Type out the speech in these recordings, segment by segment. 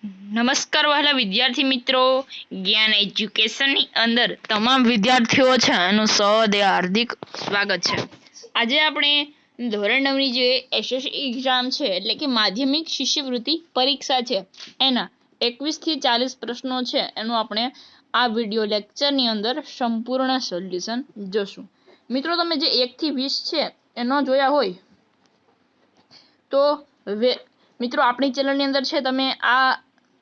નમસ્કાર વહાલા વિદ્યાર્થી મિત્રો, જ્ઞાન એજ્યુકેશનની અંદર તમામ વિદ્યાર્થીઓ છે એનું સહૃદય હાર્દિક સ્વાગત છે. આજે આપણે ધોરણ 9ની જે એસએસસી એક્ઝામ છે એટલે કે માધ્યમિક શિષ્યવૃત્તિ પરીક્ષા છે એના 21 થી 40 પ્રશ્નો છે એનું આપણે આ વિડીયો લેક્ચરની અંદર સંપૂર્ણ સોલ્યુશન જોશું. મિત્રો, તમે જે 1 થી 20 છે એ ન જોયા હોય તો મિત્રો આપણી ચેનલની અંદર છે, તમે આ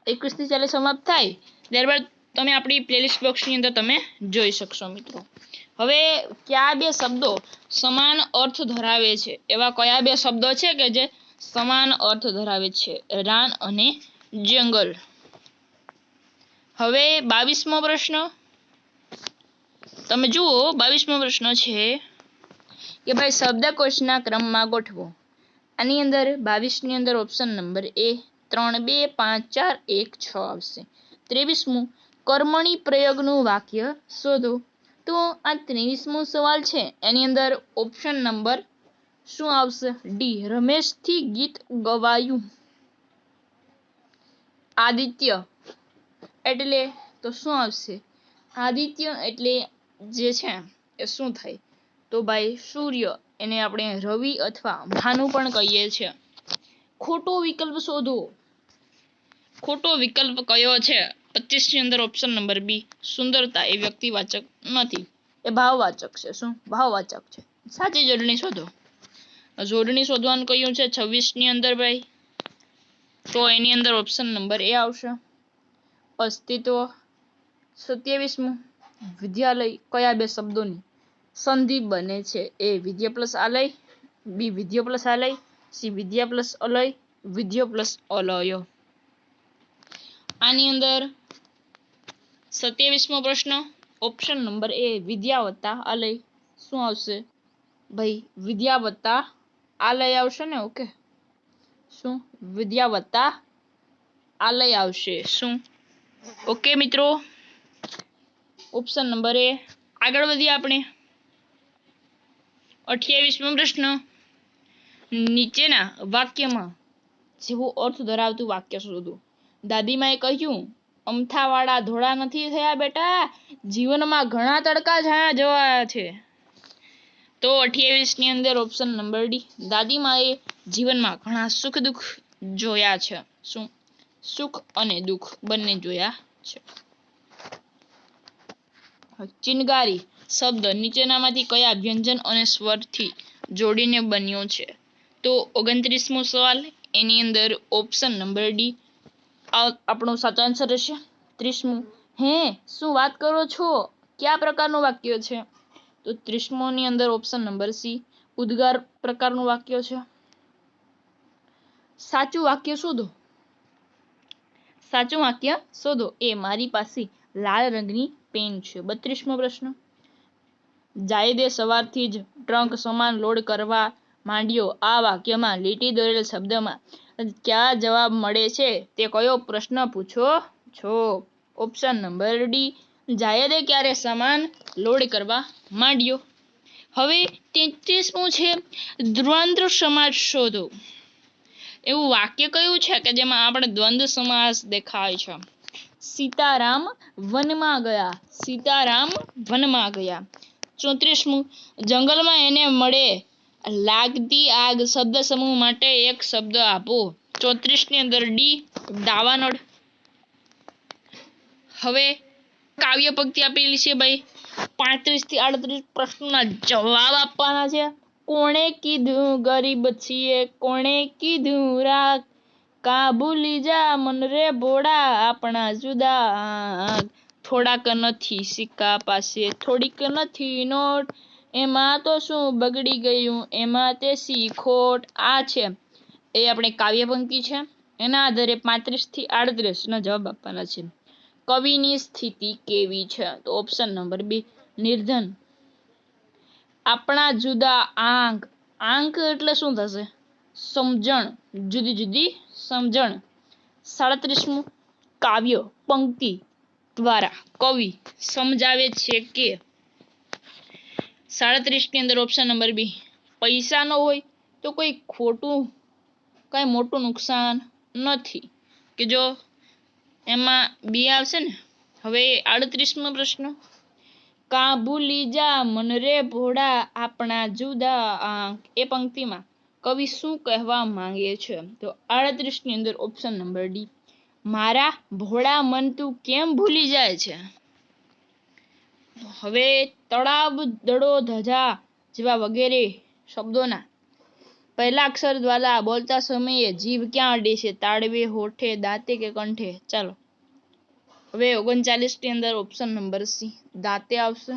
21 થી 40 સમાપ્ત થાય ત્યારબાદ તમે આપણી પ્લેલિસ્ટ બોક્સની અંદર તમે જોઈ શકશો. મિત્રો, હવે કયા બે શબ્દો સમાન અર્થ ધરાવે છે? એવા કયા બે શબ્દો છે કે જે સમાન અર્થ ધરાવે છે? રાન અને જંગલ. હવે 22મો પ્રશ્ન તમે જુઓ. 22મો પ્રશ્ન છે કે ભાઈ શબ્દકોશના ક્રમમાં ગોઠવો. આની અંદર 22ની અંદર ઓપ્શન નંબર એ 3, 2, 5, 4, 1, 6 આવશે. 23મું કર્મણી પ્રયોગનું વાક્ય શોધો. તો આ 23મો સવાલ છે એની અંદર ઓપ્શન નંબર શું આવશે? ડી. રમેશથી ગીત ગવાયું. આદિત્ય એટલે તો શું આવશે? આદિત્ય એટલે જે છે એ શું થાય? તો ભાઈ સૂર્ય, એને આપણે રવિ અથવા ભાનુ પણ કહીએ છીએ. ખોટો વિકલ્પ શોધો. ખોટો વિકલ્પ કયો છે? 25ની અંદર ઓપ્શન નંબર બી. સુંદરતા એ વ્યક્તિવાચક નથી, એ ભાવવાચક છે. શું? ભાવવાચક છે. સાચી જોડણી શોધો. જોડણી શોધવાનું કહ્યું છે 26ની અંદર ભાઈ, તો એની અંદર ઓપ્શન નંબર એ આવશે, અસ્તિત્વ. 27મું વિદ્યાલય કયા બે શબ્દોની સંધિ બને છે? એ વિદ્યા પ્લસ આલય, બી વિદ્યા પ્લસ આલય, સી વિદ્યા પ્લસ અલય, વિદ્યા પ્લસ અલય. આની અંદર 27મો પ્રશ્ન ઓપ્શન નંબર એ વિદ્યા વત્તા આલય. શું આવશે ભાઈ? વિદ્યા વત્તા આલય આવશે ને? ઓકે, શું? વિદ્યા વત્તા આલય આવશે. શું? ઓકે મિત્રો, ઓપ્શન નંબર એ. આગળ વધીએ આપણે. 28મો પ્રશ્ન નીચેના વાક્યમાં જેવો અર્થ ધરાવતું વાક્ય શોધો. દાદીમાએ કહ્યું, અમથાવાળા ધોળા નથી થયા બેટા, જીવનમાં ઘણા તડકા છાયા જોયા છે. તો 28ની અંદર ઓપ્શન નંબર ડી. દાદીમાએ જીવનમાં ઘણા સુખ દુઃખ જોયા છે. શું? સુખ અને દુઃખ બંને જોયા છે. ચિનગારી શબ્દ નીચેનામાંથી કયા વ્યંજન અને સ્વરથી જોડીને બન્યો છે? તો 29મો સવાલ, એની અંદર ઓપ્શન નંબર ડી આપણો સાચો આન્સર રહેશે. 30મું હે શું વાત કરો છો, કયા પ્રકારનું વાક્ય છે? તો 30મોની અંદર ઓપ્શન નંબર સી ઉદ્ગાર પ્રકારનું વાક્ય છે. સાચું વાક્ય શોધો. સાચું વાક્ય શોધો. એ મારી પાસે લાલ રંગની પેન છે. 32મો પ્રશ્ન જાયદે સવારથી જ ટ્રંક સમાન લોડ કરવા માંડ્યો. આ વાક્યમાં લીટી દોરેલ શબ્દમાં કયા જવાબ મળે છે તે કયો પ્રશ્ન પૂછો છો? ઓપ્શન નંબર ડી જાયદે ક્યારે સામાન લોડ કરવા માંડ્યો. હવે 33મું છે દ્વંદ્વ સમાસ શોધો. એવું વાક્ય કયું છે કે જેમાં આપણે દ્વંદ્વ સમાસ દેખાય છે? સીતારામ વનમાં ગયા. સીતારામ વનમાં ગયા. 34મું જંગલમાં એને મળે લાગતી આગ શબ્દ સમૂહ માટે એક શબ્દ આપો. 34ની અંદર ડી દાવાનળ. હવે કાવ્ય પંક્તિ આપેલી છે ભાઈ, 35 થી 38 પ્રશ્નોના જવાબ આપવાના છે. કોણે કીધું ગરીબ છીએ, કોણે કીધું રાગ, કા ભૂલી જા મન રે ભોળા આપણા જુદા. થોડાક નથી સિક્કા પાસે, થોડીક નથી નોટ, એમાં તો શું બગડી ગયું, એમાં તે સી ખોટ. આ છે એ આપણે કાવ્ય પંક્તિ છે. એના આધારે 35 થી 38 ના જવાબ આપવાના છે. કવિની સ્થિતિ કેવી છે? તો ઓપ્શન નંબર બી નિર્ધન. આપણા જુદા આંક. આંક એટલે શું થશે? સમજણ, જુદી જુદી સમજણ. 37મું કાવ્ય પંક્તિ દ્વારા કવિ સમજાવે છે કે. 37ની અંદર ઓપ્શન નંબર બી પૈસા ન હોય તો કોઈ ખોટું કઈ મોટું નુકસાન નથી, કે જો એમાં બી આવશે ને. હવે 38મો પ્રશ્ન, કા ભૂલી જા મન રે ભોળા આપણા જુદા, એ પંક્તિમાં કવિ શું કહેવા માંગે છે? તો 38 ની અંદર ઓપ્શન નંબર ડી, મારા ભોળા મન તું કેમ ભૂલી જાય છે. હવે તળાવ, દડો, ધજા જેવા વગેરે શબ્દોના પહેલા અક્ષર દ્વારા બોલતા સમયે જીભ ક્યાં અડે છે? તાળવે, હોઠે, દાંતે કે કંઠે? ચાલો. હવે 39 ની અંદર ઓપ્શન નંબર સી, દાંતે આવશે.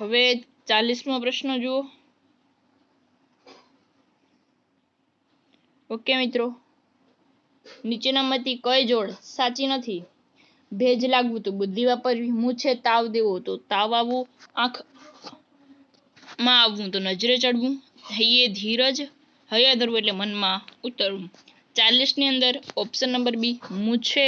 હવે 40મો પ્રશ્ન જુઓ. ઓકે મિત્રો, નીચેનામાંથી કઈ જોડ સાચી નથી? ભેજ લાગવું તો બુદ્ધિ વાપરવી, મૂછે તાવ દેવો તો તાવ આવવું, આંખમાં આવવું તો નજરે ચડવું, હૈયે ધીરજ, હૈયા ધરવું એટલે મનમાં ઉતરવું. 40 ની અંદર ઓપ્શન નંબર બી, મૂછે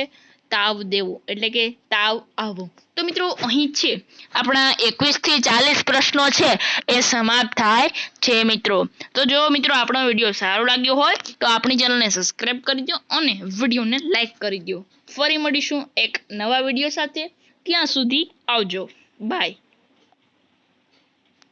તાવ દેવો એટલે કે તાવ આવવો. તો મિત્રો અહીં છે આપણા 21 થી 40 પ્રશ્નો છે એ સમાપ્ત થાય છે મિત્રો. તો જો મિત્રો આપણો વિડીયો સારો લાગ્યો હોય તો આપણી ચેનલને સબસ્ક્રાઇબ કરી દો અને વિડીયોને લાઈક કરી દો. ફરી મળીશું એક નવા વિડીયો સાથે. ત્યાં સુધી આવજો. બાય.